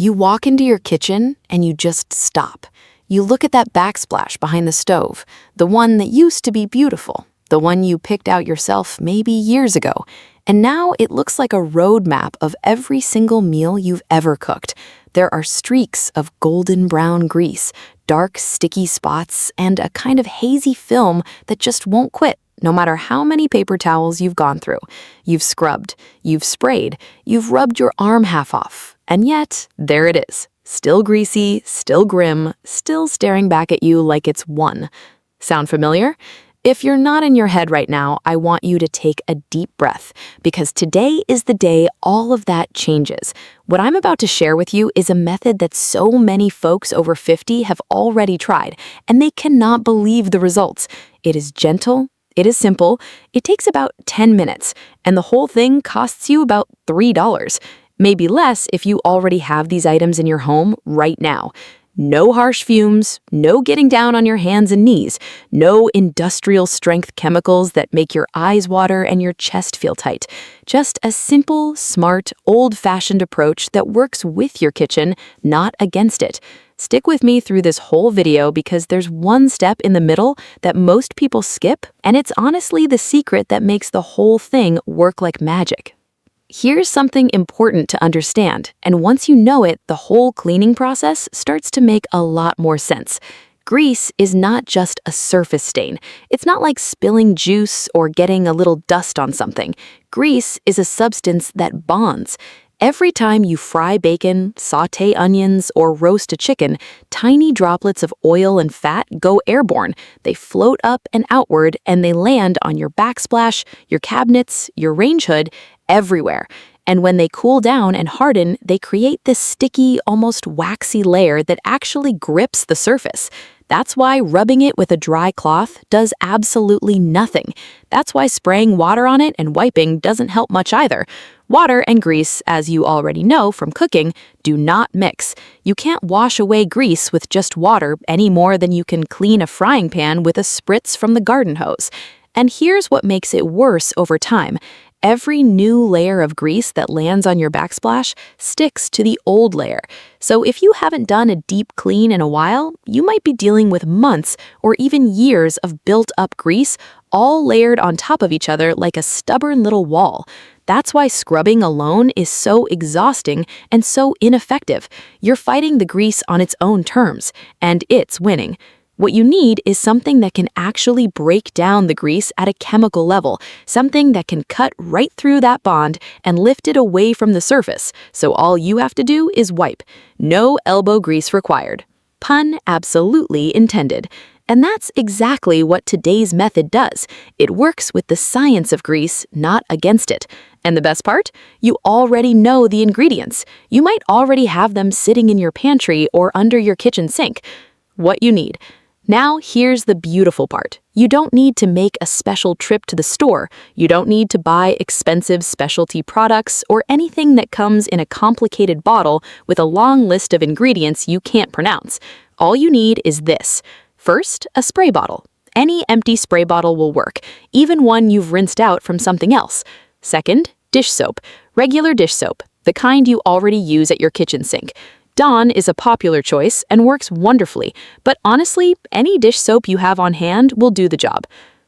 You walk into your kitchen and you just stop. You look at that backsplash behind the stove, the one that used to be beautiful, the one you picked out yourself maybe years ago, and now it looks like a roadmap of every single meal you've ever cooked. There are streaks of golden brown grease, dark sticky spots, and a kind of hazy film that just won't quit, no matter how many paper towels you've gone through. You've scrubbed, you've sprayed, you've rubbed your arm half off, and yet, there it is. Still greasy, still grim, still staring back at you like it's won. Sound familiar? If you're not in your head right now, I want you to take a deep breath, because today is the day all of that changes. What I'm about to share with you is a method that so many folks over 50 have already tried, and they cannot believe the results. It is gentle, it is simple, it takes about 10 minutes, and the whole thing costs you about $3. Maybe less if you already have these items in your home right now. No harsh fumes, no getting down on your hands and knees, no industrial strength chemicals that make your eyes water and your chest feel tight. Just a simple, smart, old-fashioned approach that works with your kitchen, not against it. Stick with me through this whole video because there's one step in the middle that most people skip, and it's honestly the secret that makes the whole thing work like magic. Here's something important to understand, and once you know it, the whole cleaning process starts to make a lot more sense. Grease is not just a surface stain. It's not like spilling juice or getting a little dust on something. Grease is a substance that bonds. Every time you fry bacon, sauté onions, or roast a chicken, tiny droplets of oil and fat go airborne. They float up and outward, and they land on your backsplash, your cabinets, your range hood, everywhere. And when they cool down and harden, they create this sticky, almost waxy layer that actually grips the surface. That's why rubbing it with a dry cloth does absolutely nothing. That's why spraying water on it and wiping doesn't help much either. Water and grease, as you already know from cooking, do not mix. You can't wash away grease with just water any more than you can clean a frying pan with a spritz from the garden hose. And here's what makes it worse over time. Every new layer of grease that lands on your backsplash sticks to the old layer. So if you haven't done a deep clean in a while, you might be dealing with months or even years of built-up grease all layered on top of each other like a stubborn little wall. That's why scrubbing alone is so exhausting and so ineffective. You're fighting the grease on its own terms, and it's winning. What you need is something that can actually break down the grease at a chemical level, something that can cut right through that bond and lift it away from the surface, so all you have to do is wipe. No elbow grease required. Pun absolutely intended. And that's exactly what today's method does. It works with the science of grease, not against it. And the best part? You already know the ingredients. You might already have them sitting in your pantry or under your kitchen sink. What you need. Now, here's the beautiful part. You don't need to make a special trip to the store. You don't need to buy expensive specialty products or anything that comes in a complicated bottle with a long list of ingredients you can't pronounce. All you need is this. First, a spray bottle. Any empty spray bottle will work, even one you've rinsed out from something else. Second, dish soap. Regular dish soap, the kind you already use at your kitchen sink. Dawn is a popular choice and works wonderfully, but honestly, any dish soap you have on hand will do the job.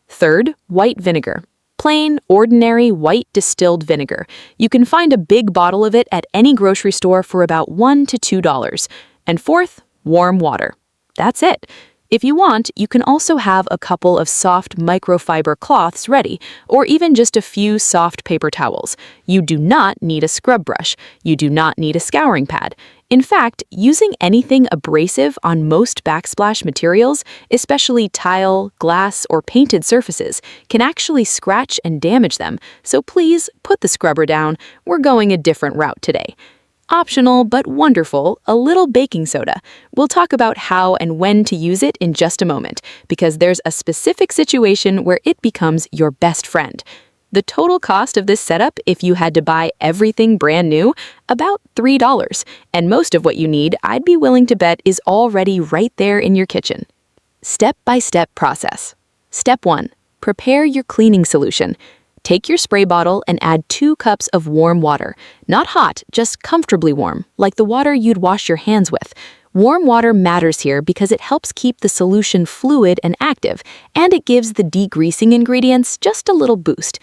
Third, white vinegar. Plain, ordinary, white distilled vinegar. You can find a big bottle of it at any grocery store for about $1 to $2. And fourth, warm water. That's it. If you want, you can also have a couple of soft microfiber cloths ready, or even just a few soft paper towels. You do not need a scrub brush. You do not need a scouring pad. In fact, using anything abrasive on most backsplash materials, especially tile, glass, or painted surfaces, can actually scratch and damage them. So please put the scrubber down. We're going a different route today. Optional but wonderful, a little baking soda. We'll talk about how and when to use it in just a moment, because there's a specific situation where it becomes your best friend. The total cost of this setup, if you had to buy everything brand new, about $3. And most of what you need, I'd be willing to bet, is already right there in your kitchen. Step-by-step process. Step 1. Prepare your cleaning solution. Take your spray bottle and add 2 cups of warm water. Not hot, just comfortably warm, like the water you'd wash your hands with. Warm water matters here because it helps keep the solution fluid and active, and it gives the degreasing ingredients just a little boost.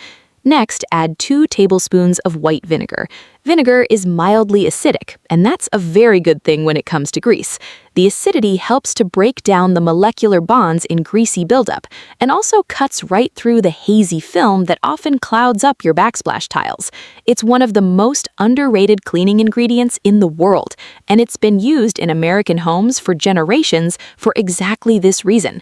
Next, add 2 tablespoons of white vinegar. Vinegar is mildly acidic, and that's a very good thing when it comes to grease. The acidity helps to break down the molecular bonds in greasy buildup, and also cuts right through the hazy film that often clouds up your backsplash tiles. It's one of the most underrated cleaning ingredients in the world, and it's been used in American homes for generations for exactly this reason.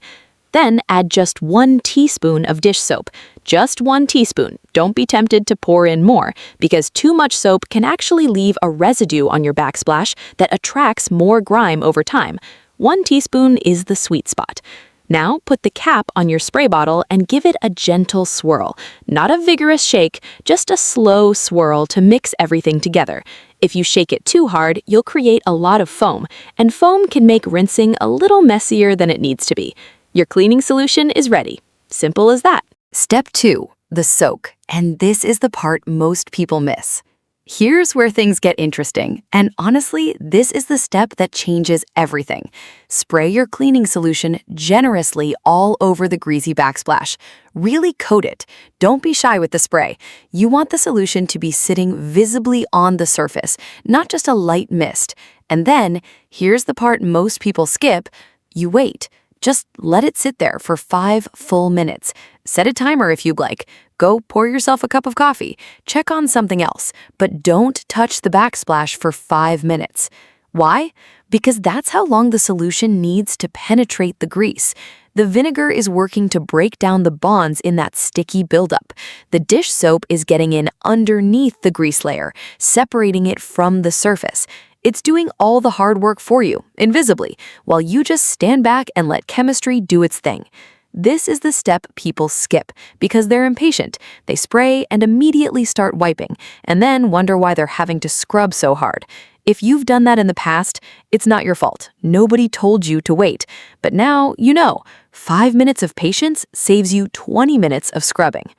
Then add just 1 teaspoon of dish soap. Just 1 teaspoon. Don't be tempted to pour in more, because too much soap can actually leave a residue on your backsplash that attracts more grime over time. 1 teaspoon is the sweet spot. Now put the cap on your spray bottle and give it a gentle swirl. Not a vigorous shake, just a slow swirl to mix everything together. If you shake it too hard, you'll create a lot of foam, and foam can make rinsing a little messier than it needs to be. Your cleaning solution is ready. Simple as that. Step 2, the soak. And this is the part most people miss. Here's where things get interesting. And honestly, this is the step that changes everything. Spray your cleaning solution generously all over the greasy backsplash. Really coat it. Don't be shy with the spray. You want the solution to be sitting visibly on the surface, not just a light mist. And then, here's the part most people skip. You wait. Just let it sit there for 5 full minutes. Set a timer if you'd like. Go pour yourself a cup of coffee. Check on something else, but don't touch the backsplash for 5 minutes. Why? Because that's how long the solution needs to penetrate the grease. The vinegar is working to break down the bonds in that sticky buildup. The dish soap is getting in underneath the grease layer, separating it from the surface. It's doing all the hard work for you, invisibly, while you just stand back and let chemistry do its thing. This is the step people skip because they're impatient. They spray and immediately start wiping, and then wonder why they're having to scrub so hard. If you've done that in the past, it's not your fault. Nobody told you to wait. But now you know. 5 minutes of patience saves you 20 minutes of scrubbing.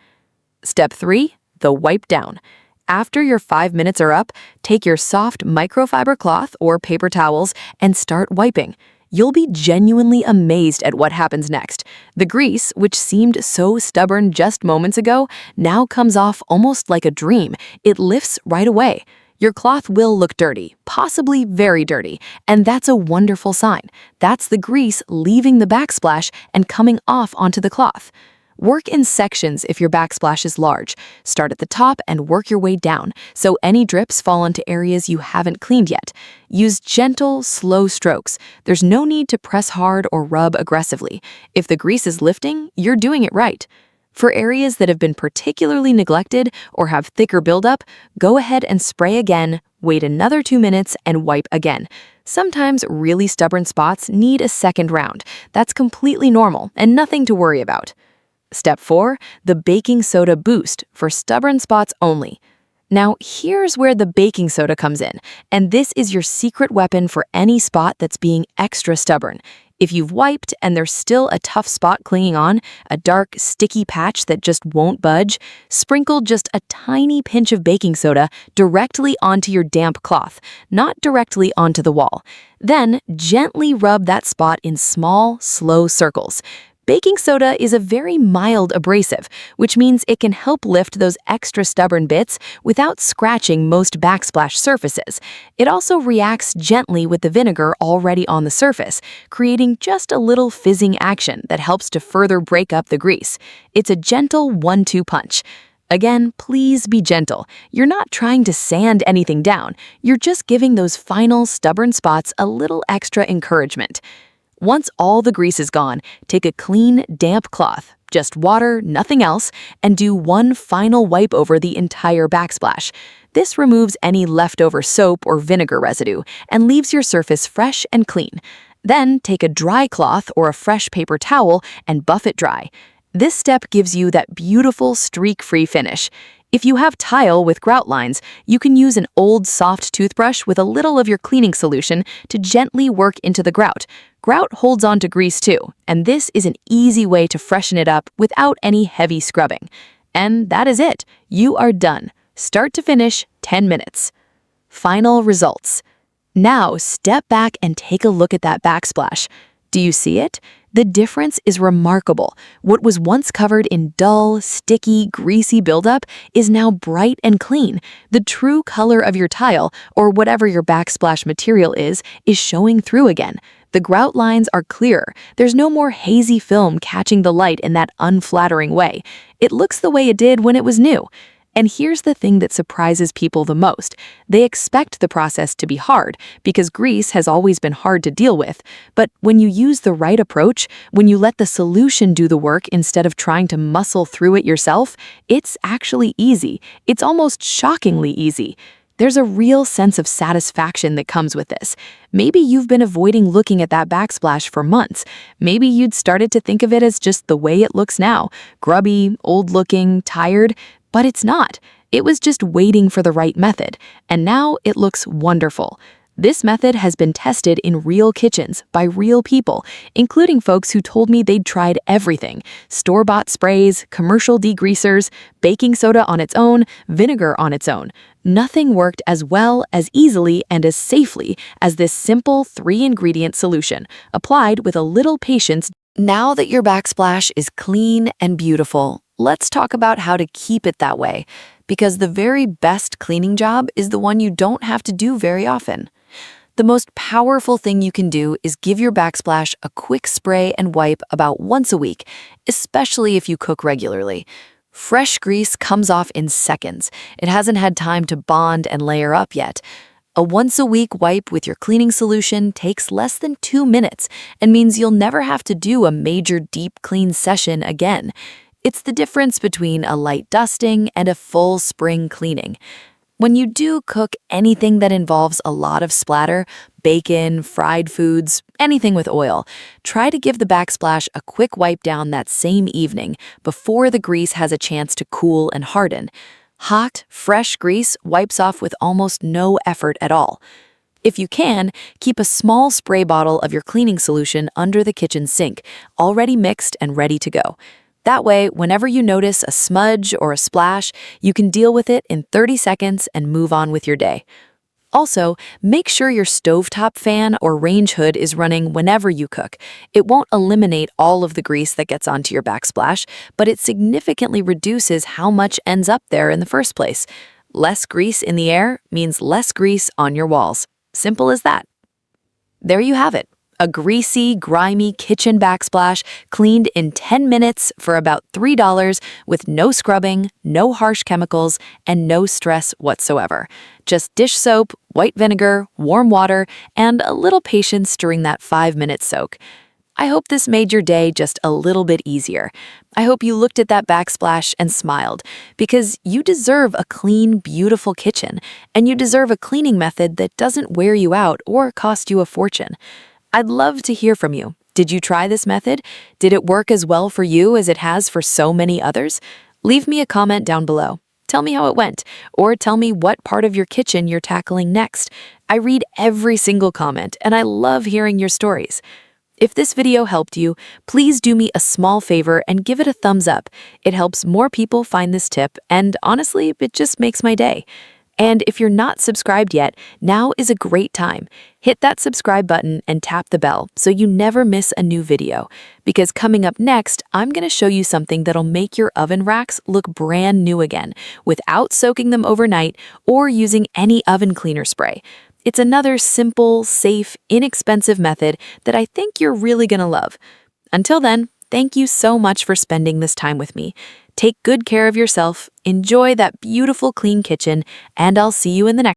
Step 3, the wipe down. After your 5 minutes are up, take your soft microfiber cloth or paper towels and start wiping. You'll be genuinely amazed at what happens next. The grease, which seemed so stubborn just moments ago, now comes off almost like a dream. It lifts right away. Your cloth will look dirty, possibly very dirty, and that's a wonderful sign. That's the grease leaving the backsplash and coming off onto the cloth. Work in sections if your backsplash is large. Start at the top and work your way down, so any drips fall onto areas you haven't cleaned yet. Use gentle, slow strokes. There's no need to press hard or rub aggressively. If the grease is lifting, you're doing it right. For areas that have been particularly neglected or have thicker buildup, go ahead and spray again, wait another 2 minutes, and wipe again. Sometimes really stubborn spots need a second round. That's completely normal and nothing to worry about. Step 4, the baking soda boost for stubborn spots only. Now, here's where the baking soda comes in, and this is your secret weapon for any spot that's being extra stubborn. If you've wiped and there's still a tough spot clinging on, a dark, sticky patch that just won't budge, sprinkle just a tiny pinch of baking soda directly onto your damp cloth, not directly onto the wall. Then, gently rub that spot in small, slow circles. Baking soda is a very mild abrasive, which means it can help lift those extra stubborn bits without scratching most backsplash surfaces. It also reacts gently with the vinegar already on the surface, creating just a little fizzing action that helps to further break up the grease. It's a gentle 1-2 punch. Again, please be gentle. You're not trying to sand anything down. You're just giving those final stubborn spots a little extra encouragement. Once all the grease is gone, take a clean, damp cloth, just water, nothing else, and do one final wipe over the entire backsplash. This removes any leftover soap or vinegar residue and leaves your surface fresh and clean. Then take a dry cloth or a fresh paper towel and buff it dry. This step gives you that beautiful streak-free finish. If you have tile with grout lines, you can use an old soft toothbrush with a little of your cleaning solution to gently work into the grout. Grout holds onto grease too, and this is an easy way to freshen it up without any heavy scrubbing. And that is it. You are done. Start to finish, 10 minutes. Final results. Now, step back and take a look at that backsplash. Do you see it? The difference is remarkable. What was once covered in dull, sticky, greasy buildup is now bright and clean. The true color of your tile, or whatever your backsplash material is showing through again. The grout lines are clearer. There's no more hazy film catching the light in that unflattering way. It looks the way it did when it was new. And here's the thing that surprises people the most. They expect the process to be hard because grease has always been hard to deal with. But when you use the right approach, when you let the solution do the work instead of trying to muscle through it yourself, it's actually easy. It's almost shockingly easy. There's a real sense of satisfaction that comes with this. Maybe you've been avoiding looking at that backsplash for months. Maybe you'd started to think of it as just the way it looks now, grubby, old-looking, tired. But it's not. It was just waiting for the right method, and now it looks wonderful. This method has been tested in real kitchens by real people, including folks who told me they'd tried everything: store-bought sprays, commercial degreasers, baking soda on its own, vinegar on its own. Nothing worked as well, as easily, and as safely as this simple 3-ingredient solution, applied with a little patience. Now that your backsplash is clean and beautiful, let's talk about how to keep it that way, because the very best cleaning job is the one you don't have to do very often. The most powerful thing you can do is give your backsplash a quick spray and wipe about once a week, especially if you cook regularly. Fresh grease comes off in seconds. It hasn't had time to bond and layer up yet. A once-a-week wipe with your cleaning solution takes less than 2 minutes and means you'll never have to do a major deep clean session again. It's the difference between a light dusting and a full spring cleaning. When you do cook anything that involves a lot of splatter, bacon, fried foods, anything with oil, try to give the backsplash a quick wipe down that same evening before the grease has a chance to cool and harden. Hot, fresh grease wipes off with almost no effort at all. If you can, keep a small spray bottle of your cleaning solution under the kitchen sink, already mixed and ready to go. That way, whenever you notice a smudge or a splash, you can deal with it in 30 seconds and move on with your day. Also, make sure your stovetop fan or range hood is running whenever you cook. It won't eliminate all of the grease that gets onto your backsplash, but it significantly reduces how much ends up there in the first place. Less grease in the air means less grease on your walls. Simple as that. There you have it. A greasy, grimy kitchen backsplash cleaned in 10 minutes for about $3 with no scrubbing, no harsh chemicals, and no stress whatsoever. Just dish soap, white vinegar, warm water, and a little patience during that 5-minute soak. I hope this made your day just a little bit easier. I hope you looked at that backsplash and smiled, because you deserve a clean, beautiful kitchen, and you deserve a cleaning method that doesn't wear you out or cost you a fortune. I'd love to hear from you. Did you try this method? Did it work as well for you as it has for so many others? Leave me a comment down below. Tell me how it went, or tell me what part of your kitchen you're tackling next. I read every single comment, and I love hearing your stories. If this video helped you, please do me a small favor and give it a thumbs up. It helps more people find this tip, and honestly, it just makes my day. And if you're not subscribed yet, now is a great time. Hit that subscribe button and tap the bell so you never miss a new video. Because coming up next, I'm going to show you something that'll make your oven racks look brand new again, without soaking them overnight or using any oven cleaner spray. It's another simple, safe, inexpensive method that I think you're really going to love. Until then, thank you so much for spending this time with me. Take good care of yourself, enjoy that beautiful clean kitchen, and I'll see you in the next